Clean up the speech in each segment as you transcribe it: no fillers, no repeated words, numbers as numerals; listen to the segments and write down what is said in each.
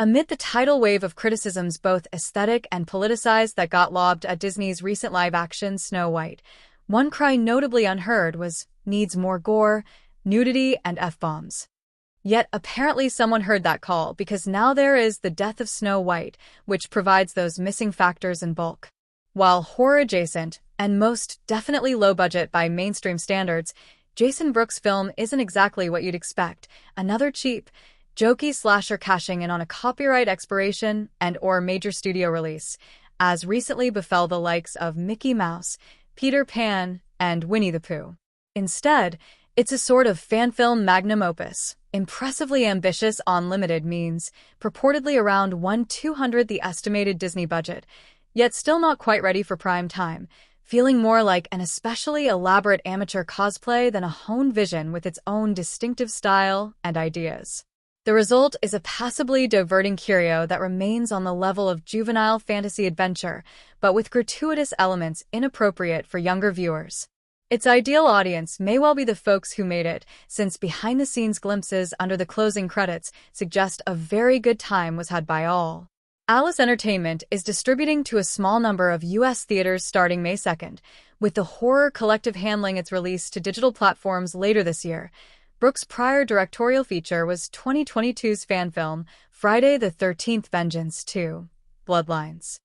Amid the tidal wave of criticisms both aesthetic and politicized that got lobbed at Disney's recent live-action Snow White, one cry notably unheard was, "Needs more gore, nudity, and F-bombs." Yet apparently someone heard that call, because now there is The Death of Snow White, which provides those missing factors in bulk. While horror-adjacent, and most definitely low-budget by mainstream standards, Jason Brooks' film isn't exactly what you'd expect. Another cheap, jokey slasher cashing in on a copyright expiration and/or major studio release, as recently befell the likes of Mickey Mouse, Peter Pan, and Winnie the Pooh. Instead, it's a sort of fan film magnum opus, impressively ambitious on limited means, purportedly around 1/200 the estimated Disney budget, yet still not quite ready for prime time, feeling more like an especially elaborate amateur cosplay than a honed vision with its own distinctive style and ideas. The result is a passably diverting curio that remains on the level of juvenile fantasy adventure, but with gratuitous elements inappropriate for younger viewers. Its ideal audience may well be the folks who made it, since behind-the-scenes glimpses under the closing credits suggest a very good time was had by all. Alice Entertainment is distributing to a small number of U.S. theaters starting May 2nd, with the Horror Collective handling its release to digital platforms later this year. Brooks' prior directorial feature was 2022's fan film, Friday the 13th Vengeance 2, Bloodlines.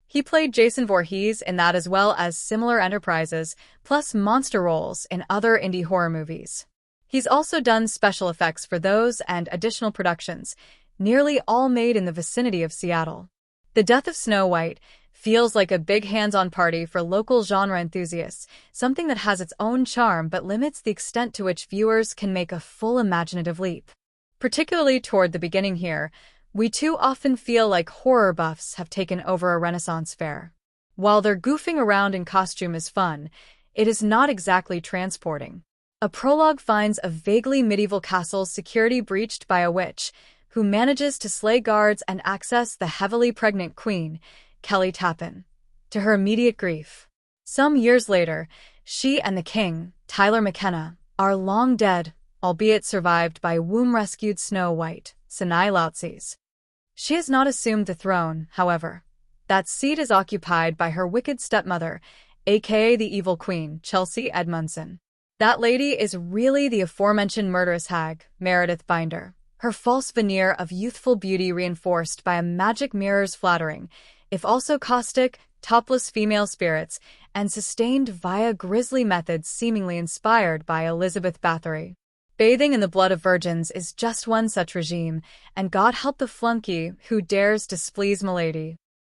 He played Jason Voorhees in that as well as similar enterprises, plus monster roles in other indie horror movies. He's also done special effects for those and additional productions, nearly all made in the vicinity of Seattle. The Death of Snow White feels like a big hands-on party for local genre enthusiasts, something that has its own charm but limits the extent to which viewers can make a full imaginative leap. Particularly toward the beginning here, we too often feel like horror buffs have taken over a Renaissance fair. While their goofing around in costume is fun, it is not exactly transporting. A prologue finds a vaguely medieval castle's security breached by a witch, who manages to slay guards and access the heavily pregnant queen, Kelly Tappan, to her immediate grief. Some years later, she and the king, Tyler McKenna, are long dead, albeit survived by womb-rescued Snow White, Sanai Lautzes. She has not assumed the throne, however. That seat is occupied by her wicked stepmother, aka the evil queen, Chelsea Edmundson. That lady is really the aforementioned murderous hag, Meredith Binder, her false veneer of youthful beauty reinforced by a magic mirror's flattering, if also caustic, topless female spirits, and sustained via grisly methods seemingly inspired by Elizabeth Bathory. Bathing in the blood of virgins is just one such regime, and God help the flunky who dares displease Milady.